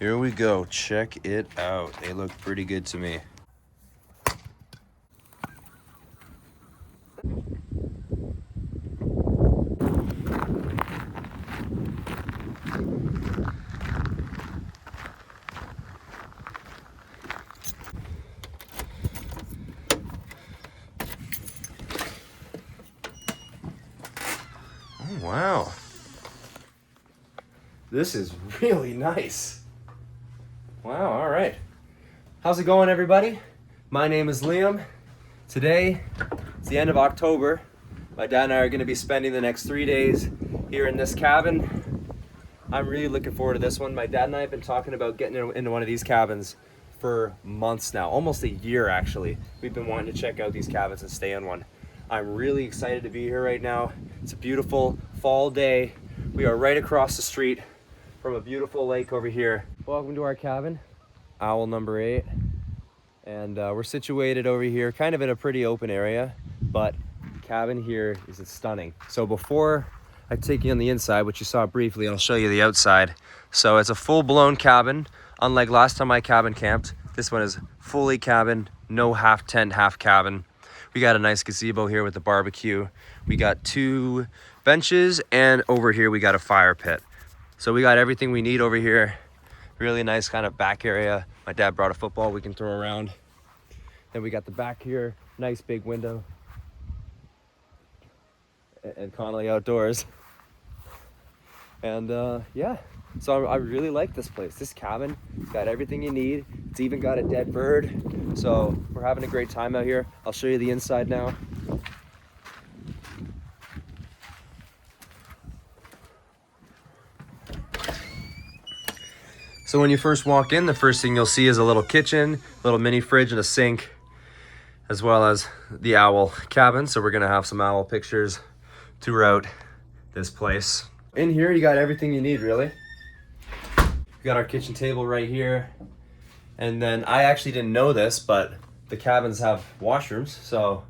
Here we go. Check it out. They look pretty good to me. Oh, wow. This is really nice. Wow, all right. How's it going, everybody? My name is Liam. Today, it's the end of October. My dad and I are gonna be spending the next 3 days here in this cabin. I'm really looking forward to this one. My dad and I have been talking about getting into one of these cabins for months now, almost a year actually. We've been wanting to check out these cabins and stay in one. I'm really excited to be here right now. It's a beautiful fall day. We are right across the street from a beautiful lake over here. Welcome to our cabin, owl number 8. And we're situated over here, kind of in a pretty open area, but the cabin here is stunning. So before I take you on the inside, which you saw briefly, I'll show you the outside. So it's a full-blown cabin. Unlike last time I cabin camped, this one is fully cabin, no half tent, half cabin. We got a nice gazebo here with the barbecue. We got 2 benches, and over here we got a fire pit. So we got everything we need over here. Really nice kind of back area. My dad brought a football we can throw around. Then we got the back here, nice big window. And Connolly Outdoors. And yeah, so I really like this place. This cabin got everything you need. It's even got a dead bird. So we're having a great time out here. I'll show you the inside now. So when you first walk in, the first thing you'll see is a little kitchen, little mini fridge and a sink, as well as the owl cabin. So we're gonna have some owl pictures throughout this place. In here, you got everything you need, really. We got our kitchen table right here. And then I actually didn't know this, but the cabins have washrooms. So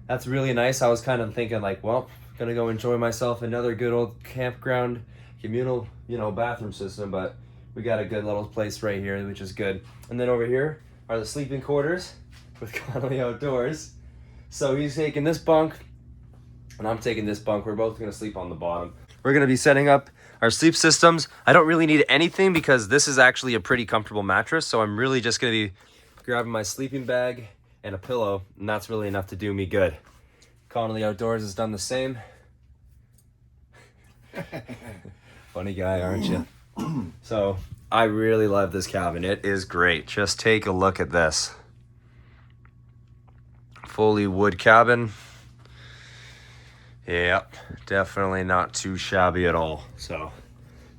that's really nice. I was kind of thinking like, well, gonna go enjoy myself another good old campground communal, bathroom system, but we got a good little place right here, which is good. And then over here are the sleeping quarters with Connolly Outdoors. So he's taking this bunk and I'm taking this bunk. We're both gonna sleep on the bottom. We're gonna be setting up our sleep systems. I don't really need anything because this is actually a pretty comfortable mattress. So I'm really just gonna be grabbing my sleeping bag and a pillow, and that's really enough to do me good. Connolly Outdoors has done the same. Funny guy, aren't you? So I really love this cabin. It is great. Just take a look at this. Fully wood cabin. Yep, definitely not too shabby at all. So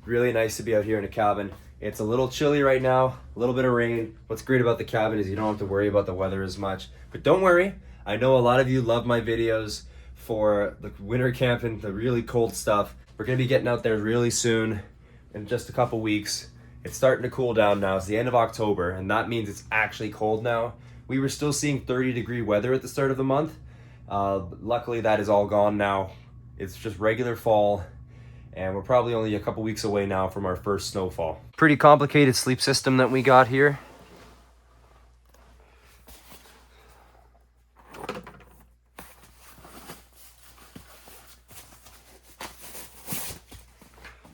really nice to be out here in a cabin. It's a little chilly right now, a little bit of rain. What's great about the cabin is you don't have to worry about the weather as much. But don't worry, I know a lot of you love my videos for the winter camping, the really cold stuff. We're gonna be getting out there really soon. In just a couple weeks. It's starting to cool down now. It's the end of October, and that means it's actually cold now. We were still seeing 30-degree weather at the start of the month. Luckily, that is all gone now. It's just regular fall, and we're probably only a couple weeks away now from our first snowfall. Pretty complicated sleep system that we got here.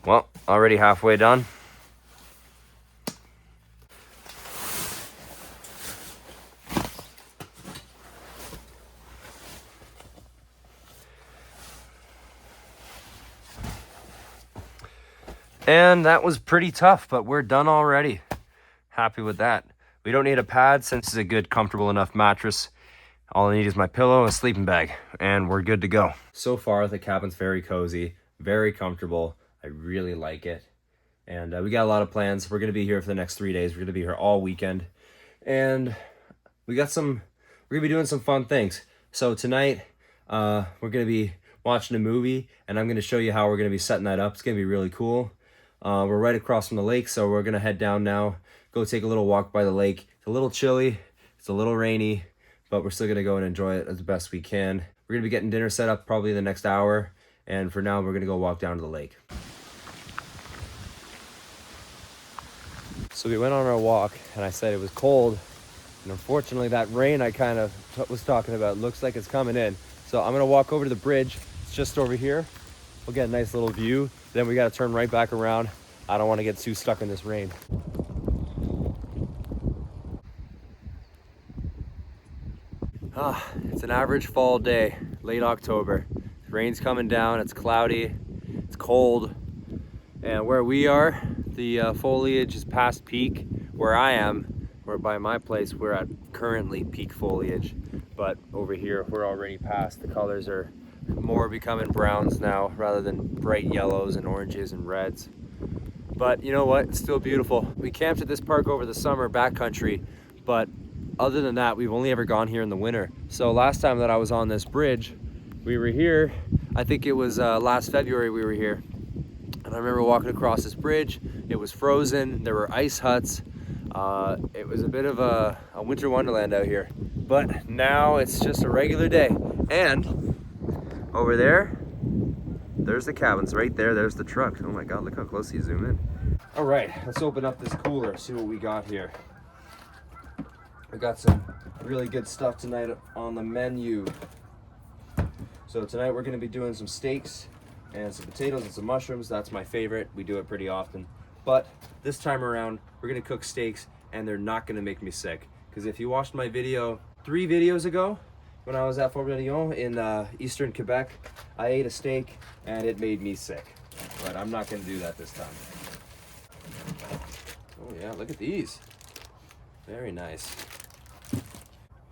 Well, already halfway done. And that was pretty tough, but we're done already. Happy with that. We don't need a pad since it's a good, comfortable enough mattress. All I need is my pillow and a sleeping bag, and we're good to go. So far, the cabin's very cozy, very comfortable. I really like it. And we got a lot of plans. We're gonna be here for the next 3 days. We're gonna be here all weekend. And we're gonna be doing some fun things. So tonight, we're gonna be watching a movie, and I'm gonna show you how we're gonna be setting that up. It's gonna be really cool. We're right across from the lake, so we're gonna head down now, go take a little walk by the lake. It's a little chilly, it's a little rainy, but we're still gonna go and enjoy it as best we can. We're gonna be getting dinner set up probably in the next hour, and for now, we're gonna go walk down to the lake. So we went on our walk, and I said it was cold, and unfortunately that rain I kind of was talking about looks like it's coming in. So I'm gonna walk over to the bridge. It's just over here. We'll get a nice little view. Then we gotta turn right back around. I don't want to get too stuck in this rain. It's an average fall day, late October. Rain's coming down, it's cloudy, it's cold. And where we are, the foliage is past peak. Where I am, or by my place, we're at currently peak foliage. But over here, we're already past. The colors are more becoming browns now rather than bright yellows and oranges and reds. But you know what, it's still beautiful. We camped at this park over the summer, backcountry, but other than that, we've only ever gone here in the winter. So last time that I was on this bridge, we were here, I think it was last February we were here. And I remember walking across this bridge. It was frozen, there were ice huts. It was a bit of a winter wonderland out here. But now it's just a regular day. And over there, there's the cabins right there. There's the truck. Oh my God, look how close you zoom in. All right, let's open up this cooler, see what we got here. I got some really good stuff tonight on the menu. So tonight we're gonna be doing some steaks and some potatoes and some mushrooms. That's my favorite. We do it pretty often. But this time around, we're gonna cook steaks and they're not gonna make me sick. Because if you watched my video 3 videos ago, when I was at Fort Bourguignon in eastern Quebec, I ate a steak and it made me sick. But I'm not gonna do that this time. Oh yeah, look at these. Very nice.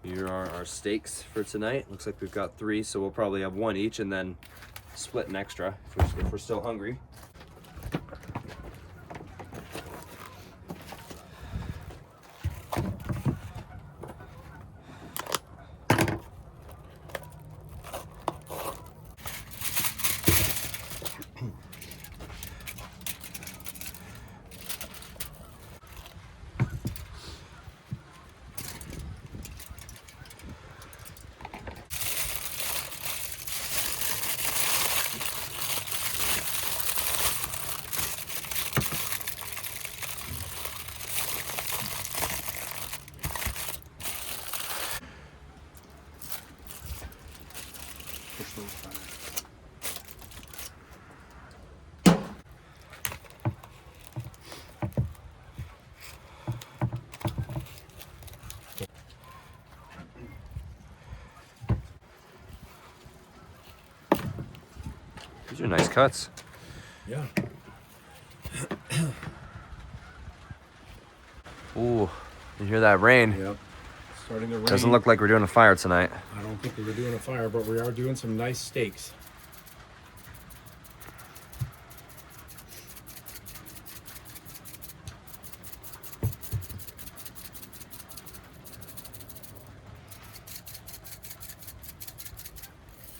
Here are our steaks for tonight. Looks like we've got 3, so we'll probably have 1 each and then split an extra if we're still hungry. These are nice cuts. Yeah. Ooh, you hear that rain? Yep. Starting to rain. Doesn't look like we're doing a fire tonight. I don't think we're doing a fire, but we are doing some nice steaks.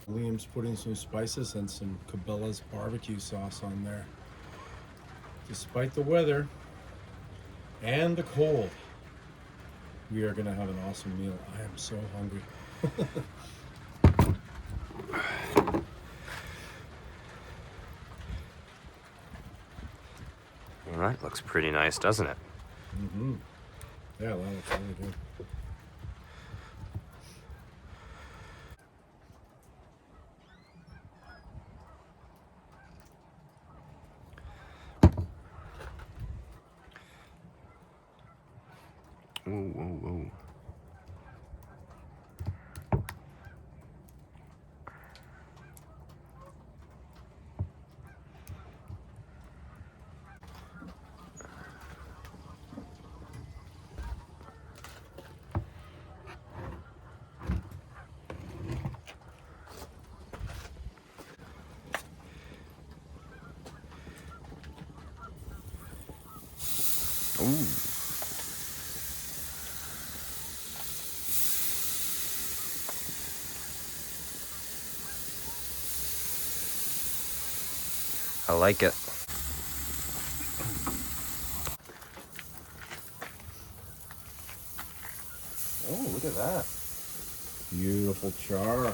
Liam's putting some spices and some Cabela's barbecue sauce on there. Despite the weather and the cold, we are going to have an awesome meal. I am so hungry. All right, looks pretty nice, doesn't it? Mm-hmm. Yeah, that looks really good. Whoa, whoa, whoa. Ooh. I like it. Oh, look at that. Beautiful char.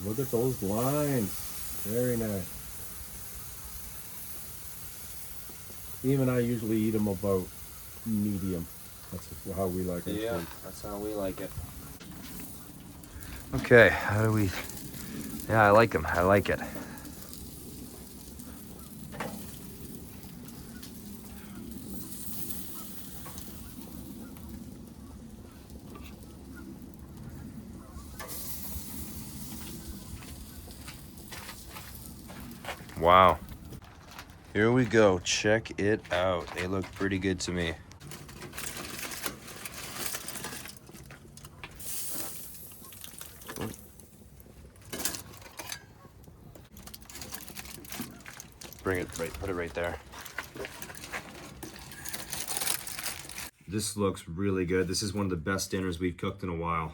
Look at those lines. Very nice. Even I usually eat them about medium. That's how we like it. Yeah, that's how we like it. Okay, how do we... Yeah, I like them. I like it. Wow. Here we go. Check it out. They look pretty good to me. Bring it right, put it right there. This looks really good. This is one of the best dinners we've cooked in a while.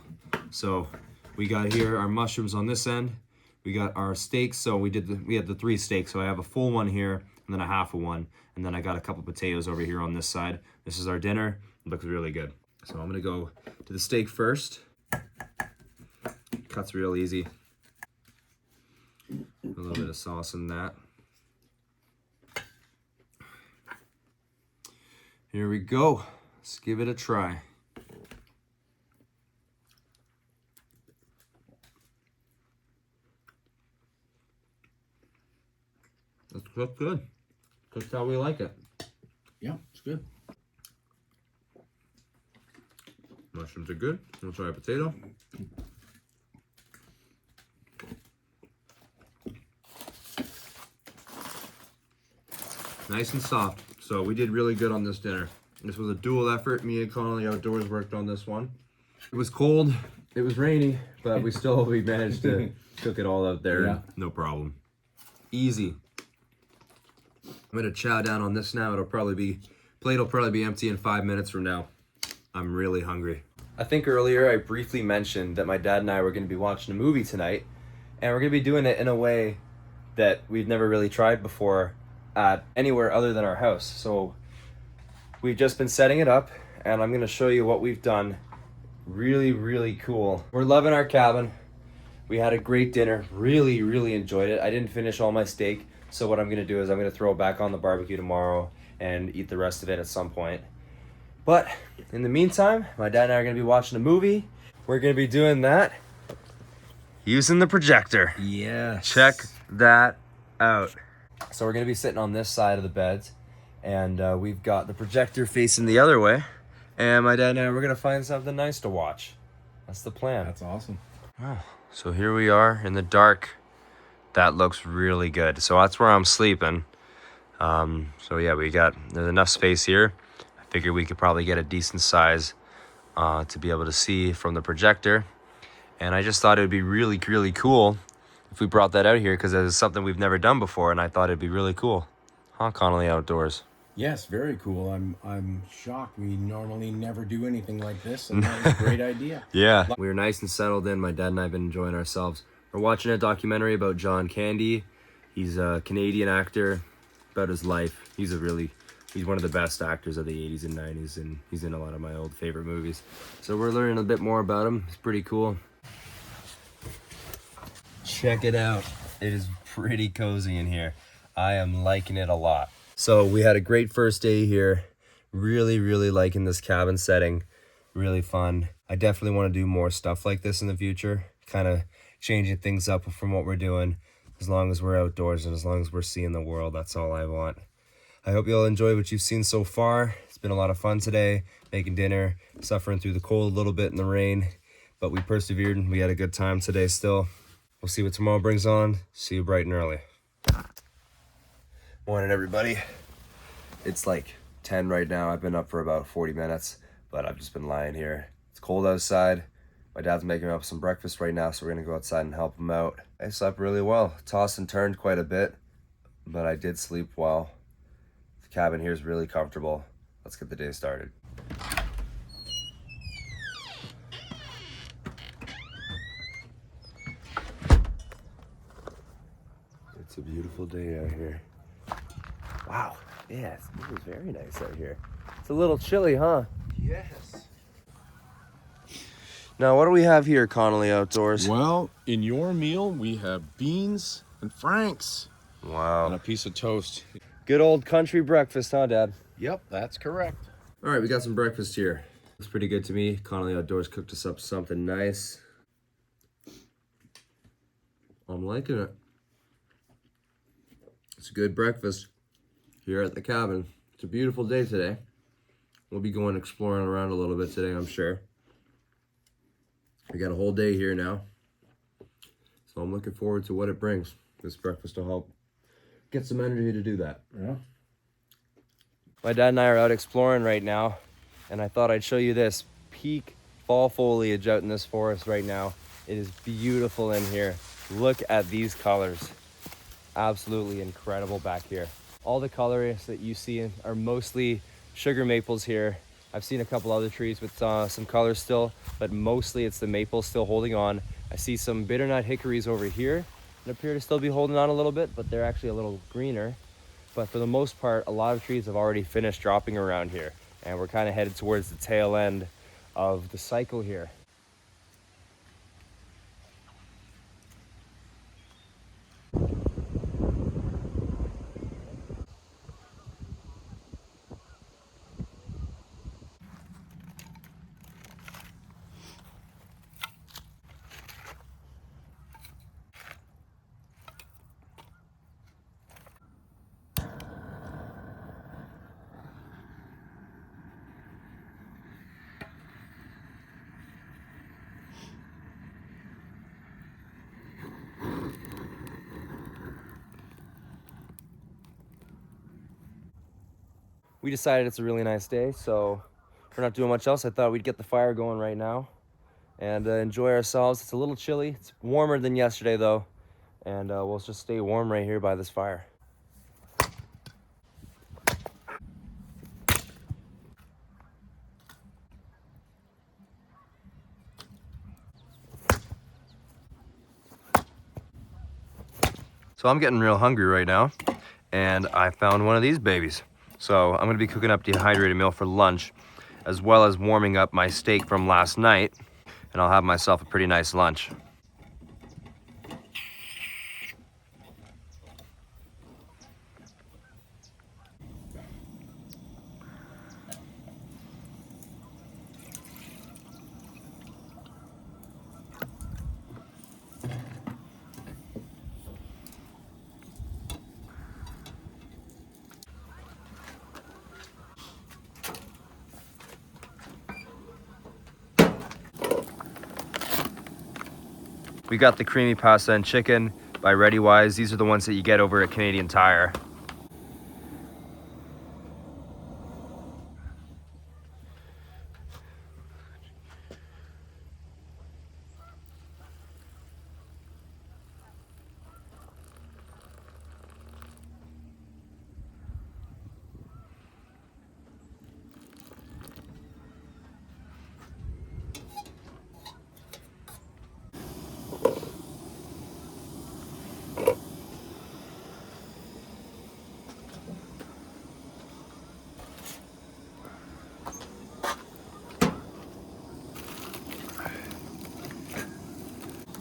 So we got here our mushrooms on this end. We got our steaks. So we had the 3 steaks. So I have a full one here and then a half of one. And then I got a couple potatoes over here on this side. This is our dinner. It looks really good. So I'm gonna go to the steak first. Cuts real easy. A little bit of sauce in that. Here we go. Let's give it a try. That's good. That's how we like it. Yeah, it's good. Mushrooms are good. We'll try a potato. Nice and soft. So we did really good on this dinner. This was a dual effort. Me and Connolly Outdoors worked on this one. It was cold, it was rainy, but we managed to cook it all out there. Yeah. No problem. Easy. I'm gonna chow down on this now. Plate will probably be empty in 5 minutes from now. I'm really hungry. I think earlier I briefly mentioned that my dad and I were gonna be watching a movie tonight, and we're gonna be doing it in a way that we've never really tried before at anywhere other than our house. So we've just been setting it up, and I'm gonna show you what we've done. Really, really cool. We're loving our cabin. We had a great dinner. Really, really enjoyed it. I didn't finish all my steak, so what I'm gonna do is I'm gonna throw it back on the barbecue tomorrow and eat the rest of it at some point. But in the meantime, my dad and I are gonna be watching a movie. We're gonna be doing that using the projector. Yes. Check that out. So we're gonna be sitting on this side of the beds, and we've got the projector facing the other way. And my dad and I, we're gonna find something nice to watch. That's the plan. That's awesome. Oh, so here we are in the dark. That looks really good. So that's where I'm sleeping. So yeah, there's enough space here. I figured we could probably get a decent size to be able to see from the projector. And I just thought it would be really, really cool if we brought that out here, because it's something we've never done before, and I thought it'd be really cool. Huh, Connolly Outdoors? Yes, very cool. I'm shocked. We normally never do anything like this, and that was a great idea. Yeah. We were nice and settled in. My dad and I have been enjoying ourselves. We're watching a documentary about John Candy. He's a Canadian actor, about his life. He's one of the best actors of the 80s and 90s, and he's in a lot of my old favorite movies. So we're learning a bit more about him. It's pretty cool. Check it out. It is pretty cozy in here. I am liking it a lot. So we had a great first day here. Really, really liking this cabin setting. Really fun. I definitely want to do more stuff like this in the future. Kind of changing things up from what we're doing. As long as we're outdoors and as long as we're seeing the world, that's all I want. I hope you all enjoyed what you've seen so far. It's been a lot of fun today, making dinner, suffering through the cold a little bit in the rain, but we persevered and we had a good time today still. We'll see what tomorrow brings on. See you bright and early. Morning, everybody. It's like 10 right now. I've been up for about 40 minutes, but I've just been lying here. It's cold outside. My dad's making up some breakfast right now, so we're gonna go outside and help him out. I slept really well. Tossed and turned quite a bit, but I did sleep well. The cabin here is really comfortable. Let's get the day started. It's a beautiful day out here. Wow, yeah, it was very nice out here. It's a little chilly, huh? Yes. Now, what do we have here, Connolly Outdoors? Well, in your meal, we have beans and franks and Wow. a piece of toast. Good old country breakfast, huh, Dad? Yep, that's correct. All right, we got some breakfast here. Looks pretty good to me. Connolly Outdoors cooked us up something nice. I'm liking it. It's a good breakfast here at the cabin. It's a beautiful day today. We'll be going exploring around a little bit today, I'm sure. We got a whole day here now. So I'm looking forward to what it brings. This breakfast will help get some energy to do that. Yeah. My dad and I are out exploring right now, and I thought I'd show you this peak fall foliage out in this forest right now. It is beautiful in here. Look at these colors. Absolutely incredible back here. All the colors that you see are mostly sugar maples here. I've seen a couple other trees with some colors still, but mostly it's the maples still holding on. I see some bitternut hickories over here that appear to still be holding on a little bit, but they're actually a little greener. But for the most part, a lot of trees have already finished dropping around here, and we're kind of headed towards the tail end of the cycle here. We decided it's a really nice day, so we're not doing much else. I thought we'd get the fire going right now and enjoy ourselves. It's a little chilly. It's warmer than yesterday though, and we'll just stay warm right here by this fire. So I'm getting real hungry right now, and I found one of these babies. So I'm gonna be cooking up dehydrated meal for lunch, as well as warming up my steak from last night, and I'll have myself a pretty nice lunch. We got the creamy pasta and chicken by ReadyWise. These are the ones that you get over at Canadian Tire.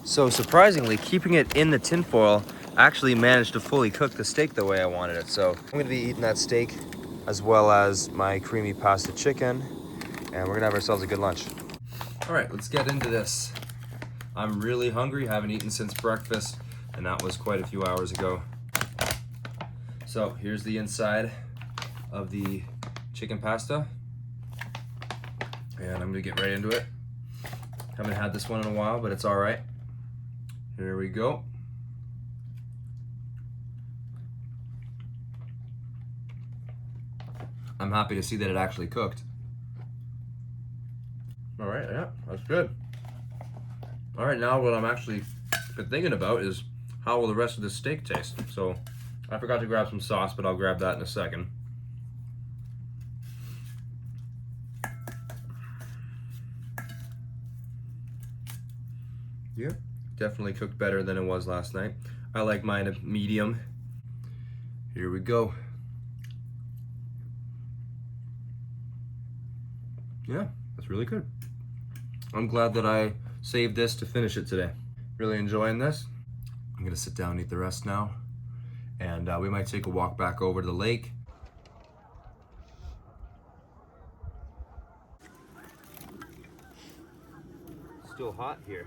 So surprisingly, keeping it in the tinfoil actually managed to fully cook the steak the way I wanted it. So I'm gonna be eating that steak as well as my creamy pasta chicken, and we're gonna have ourselves a good lunch. All right, let's get into this. I'm really hungry, haven't eaten since breakfast, and that was quite a few hours ago. So here's the inside of the chicken pasta, and I'm gonna get right into it. Haven't had this one in a while, but it's all right. Here we go. I'm happy to see that it actually cooked. All right, yeah, that's good. All right, now what I'm actually been thinking about is how will the rest of this steak taste? So I forgot to grab some sauce, but I'll grab that in a second. Yeah, definitely cooked better than it was last night. I like mine a medium. Here we go. Yeah, that's really good. I'm glad that I saved this to finish it today. Really enjoying this. I'm gonna sit down and eat the rest now. And we might take a walk back over to the lake. still hot here.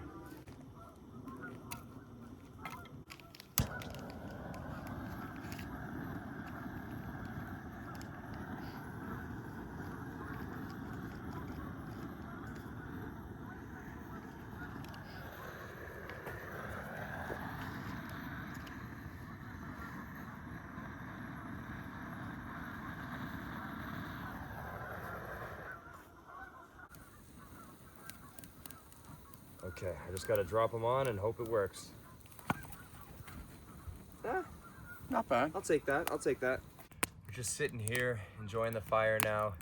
Okay, I just gotta drop them on and hope it works. Yeah, Not bad. I'll take that, I'll take that. We're just sitting here, enjoying the fire now.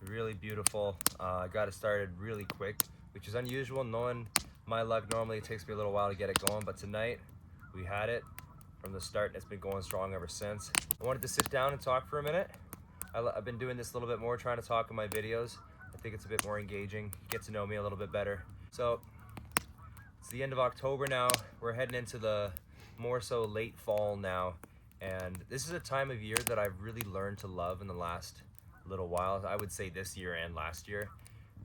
Really beautiful. I got it started really quick, which is unusual. Knowing my luck, normally it takes me a little while to get it going, but tonight we had it from the start and it's been going strong ever since. I wanted to sit down and talk for a minute. I've been doing this a little bit more, trying to talk in my videos. I think it's a bit more engaging, get to know me a little bit better. So it's the end of October now. We're heading into the more so late fall now. And this is a time of year that I've really learned to love in the last little while. I would say this year and last year.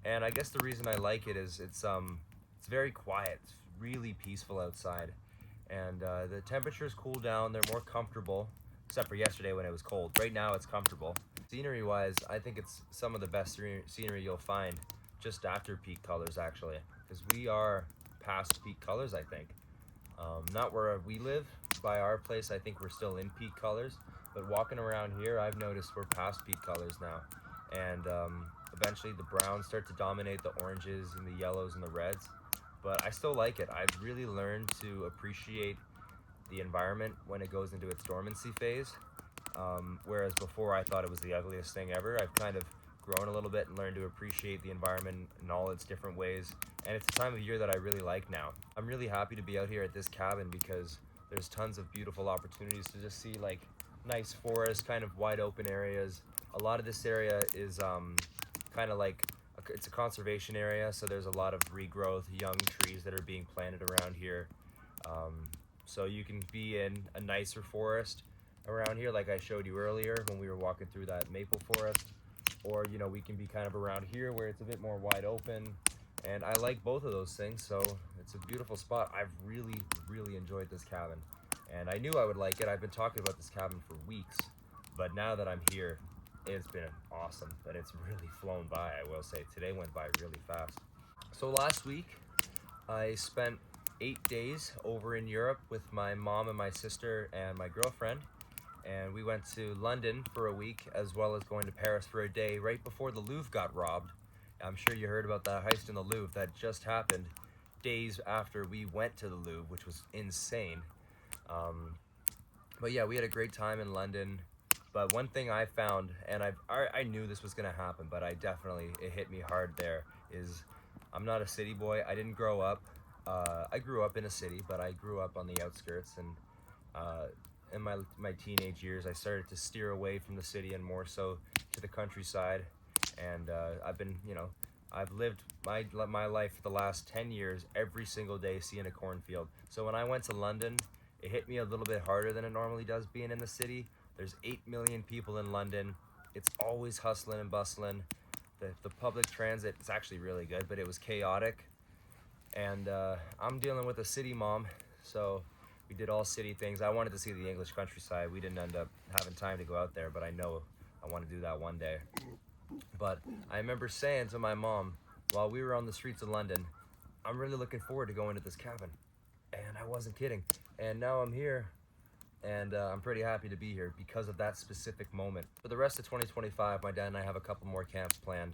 And I guess the reason I like it is it's very quiet. It's really peaceful outside. And the temperatures cool down. They're more comfortable, except for yesterday when it was cold. Right now it's comfortable. Scenery wise, I think it's some of the best scenery you'll find just after peak colors actually. Because we are past peak colors, I think. Not where we live, by our place, I think we're still in peak colors, but walking around here, I've noticed we're past peak colors now. And eventually the browns start to dominate the oranges and the yellows and the reds, but I still like it. I've really learned to appreciate the environment when it goes into its dormancy phase. Whereas before I thought it was the ugliest thing ever. I've kind of grown a little bit and learned to appreciate the environment in all its different ways. And it's a time of year that I really like now. I'm really happy to be out here at this cabin because there's tons of beautiful opportunities to just see like nice forest, kind of wide open areas. A lot of this area is kind of like, it's a conservation area, so there's a lot of regrowth, young trees that are being planted around here. So you can be in a nicer forest around here like I showed you earlier when we were walking through that maple forest, or you know, we can be kind of around here where it's a bit more wide open, and I like both of those things, so it's a beautiful spot. I've really enjoyed this cabin, and I knew I would like it. I've been talking about this cabin for weeks, but now that I'm here, it's been awesome, and it's really flown by. I will say today went by really fast. So last week I spent 8 days over in Europe with my mom and my sister and my girlfriend. And we went to London for a week, as well as going to Paris for a day right before the Louvre got robbed. I'm sure you heard about that heist in the Louvre that just happened days after we went to the Louvre, which was insane. But yeah, we had a great time in London. But one thing I found, and I knew this was gonna happen, but it hit me hard there, is I'm not a city boy. I didn't grow up. I grew up in a city, but I grew up on the outskirts, and in my teenage years, I started to steer away from the city and more so to the countryside. And I've lived my life for the last 10 years, every single day seeing a cornfield. So when I went to London, it hit me a little bit harder than it normally does being in the city. There's 8 million people in London. It's always hustling and bustling. The public transit is actually really good, but it was chaotic. And I'm dealing with a city mom, so we did all city things. I wanted to see the English countryside. We didn't end up having time to go out there, but I know I want to do that one day. But I remember saying to my mom while we were on the streets of London, I'm really looking forward to going to this cabin. And I wasn't kidding. And now I'm here, and I'm pretty happy to be here because of that specific moment. For the rest of 2025, my dad and I have a couple more camps planned.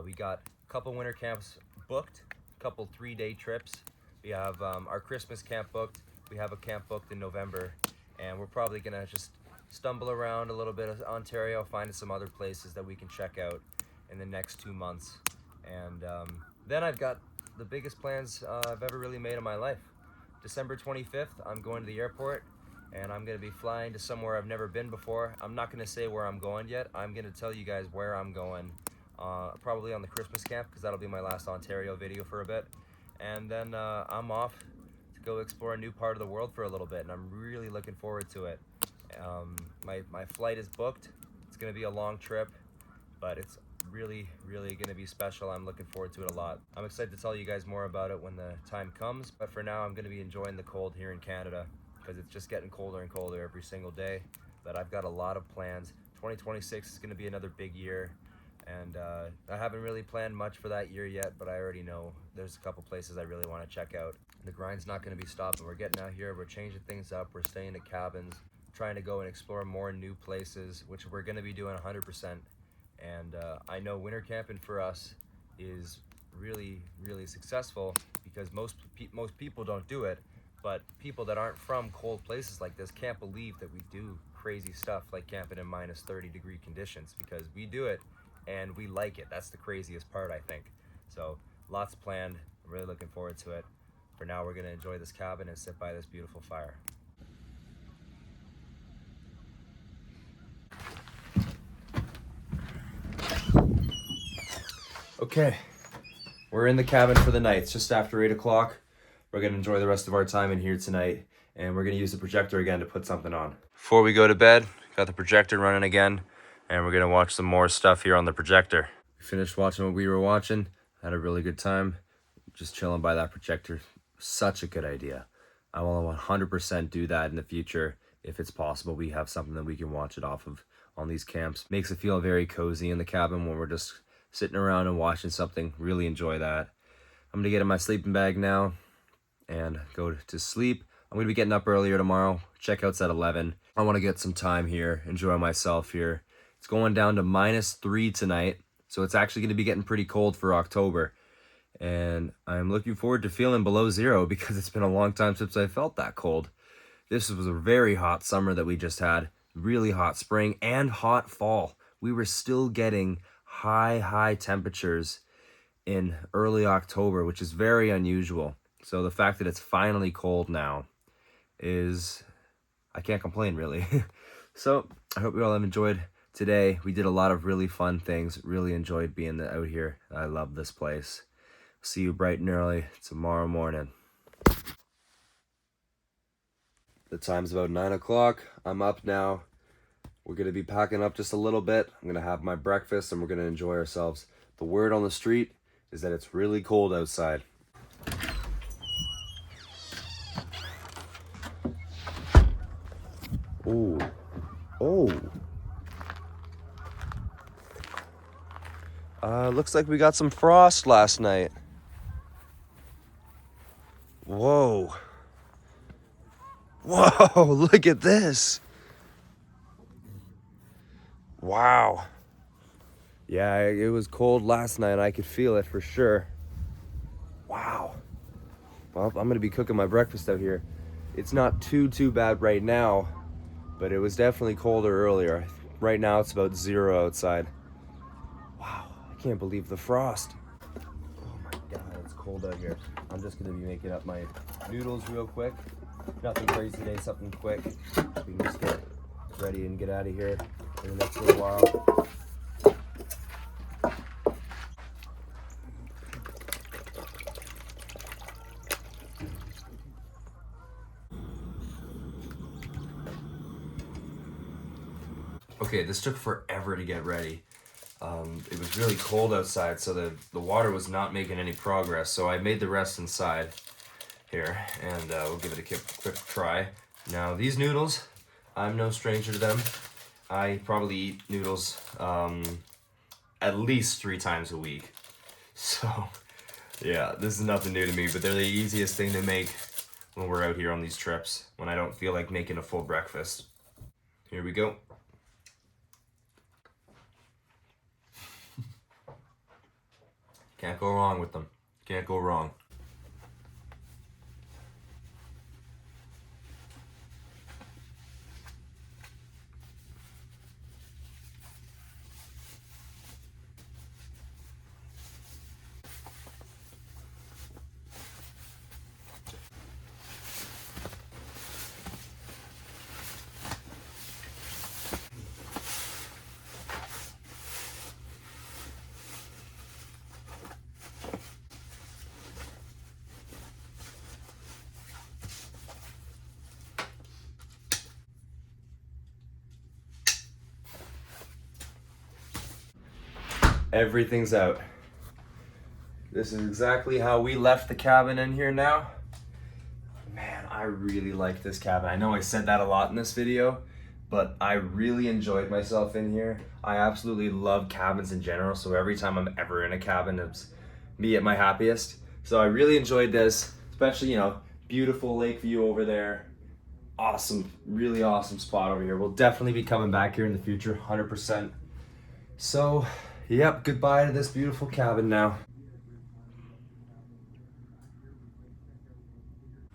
We got a couple winter camps booked, a couple 3-day trips. We have our Christmas camp booked. We have a camp booked in November, and we're probably gonna just stumble around a little bit of Ontario, finding some other places that we can check out in the next 2 months. And then I've got the biggest plans I've ever really made in my life. December 25th, I'm going to the airport, and I'm gonna be flying to somewhere I've never been before. I'm not gonna say where I'm going yet. I'm gonna tell you guys where I'm going, probably on the Christmas camp, because that'll be my last Ontario video for a bit. And then I'm off to go explore a new part of the world for a little bit, and I'm really looking forward to it. My flight is booked. It's gonna be a long trip, but it's really going to be special. I'm looking forward to it a lot. I'm excited to tell you guys more about it when the time comes, but for now I'm going to be enjoying the cold here in Canada because it's just getting colder and colder every single day. But I've got a lot of plans. 2026 is going to be another big year, and I haven't really planned much for that year yet, but I already know there's a couple places I really want to check out. The grind's not going to be stopping. We're getting out here, we're changing things up, we're staying at cabins, trying to go and explore more new places, which we're going to be doing 100%. And I know winter camping for us is really successful because most people don't do it, but people that aren't from cold places like this can't believe that we do crazy stuff like camping in minus 30-degree conditions, because we do it and we like it. That's the craziest part, I think. So lots planned. I'm really looking forward to it. For now, we're going to enjoy this cabin and sit by this beautiful fire. Okay, we're in the cabin for the night. It's just after 8 o'clock. We're gonna enjoy the rest of our time in here tonight, and we're gonna use the projector again to put something on. Before we go to bed, got the projector running again, and we're gonna watch some more stuff here on the projector. We finished watching what we were watching, had a really good time, just chilling by that projector. Such a good idea. I will 100% do that in the future if it's possible. We have something that we can watch it off of on these camps. Makes it feel very cozy in the cabin when we're just sitting around and watching something. Really enjoy that. I'm gonna get in my sleeping bag now and go to sleep. I'm gonna be getting up earlier tomorrow. Checkout's at 11. I wanna get some time here, enjoy myself here. It's going down to -3 tonight, so it's actually gonna be getting pretty cold for October. And I'm looking forward to feeling below zero because it's been a long time since I felt that cold. This was a very hot summer that we just had, really hot spring and hot fall. We were still getting high temperatures in early October, which is very unusual. So the fact that it's finally cold now is, I can't complain really. So I hope you all have enjoyed today. We did a lot of really fun things, really enjoyed being out here. I love this place. See you bright and early tomorrow morning. The time's about 9 o'clock. I'm up now. We're going to be packing up just a little bit. I'm going to have my breakfast and we're going to enjoy ourselves. The word on the street is that it's really cold outside. Oh. Looks like we got some frost last night. Whoa, look at this. Wow. Yeah, it was cold last night. I could feel it for sure. Wow. Well, I'm gonna be cooking my breakfast out here. It's not too bad right now, but it was definitely colder earlier. Right now it's about 0 outside. Wow, I can't believe the frost. Oh my God, it's cold out here. I'm just gonna be making up my noodles real quick. Nothing crazy today, something quick. We can just get ready and get out of here in the next little while. Okay, this took forever to get ready. It was really cold outside, so the water was not making any progress. So I made the rest inside here, and we'll give it a quick try. Now these noodles, I'm no stranger to them. I probably eat noodles at least 3 times a week. So yeah, this is nothing new to me, but they're the easiest thing to make when we're out here on these trips, when I don't feel like making a full breakfast. Here we go. Can't go wrong with them. Can't go wrong. Everything's out. This is exactly how we left the cabin in here now. Man, I really like this cabin. I know I said that a lot in this video, but I really enjoyed myself in here. I absolutely love cabins in general, so every time I'm ever in a cabin, it's me at my happiest. So I really enjoyed this, especially, you know, beautiful lake view over there. Awesome, really awesome spot over here. We'll definitely be coming back here in the future, 100%. So, yep, goodbye to this beautiful cabin now.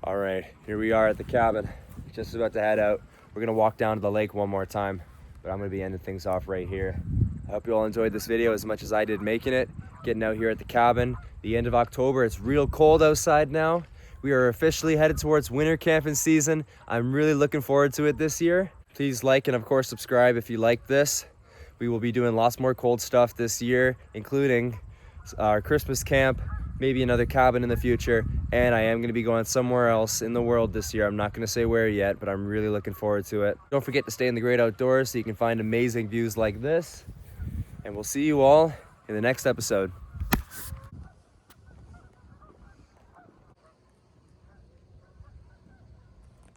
All right, here we are at the cabin. Just about to head out. We're gonna walk down to the lake one more time, but I'm gonna be ending things off right here. I hope you all enjoyed this video as much as I did making it. Getting out here at the cabin, the end of October. It's real cold outside now. We are officially headed towards winter camping season. I'm really looking forward to it this year. Please like and of course subscribe if you like this. We will be doing lots more cold stuff this year, including our Christmas camp, maybe another cabin in the future, and I am gonna be going somewhere else in the world this year. I'm not gonna say where yet, but I'm really looking forward to it. Don't forget to stay in the great outdoors so you can find amazing views like this, and we'll see you all in the next episode.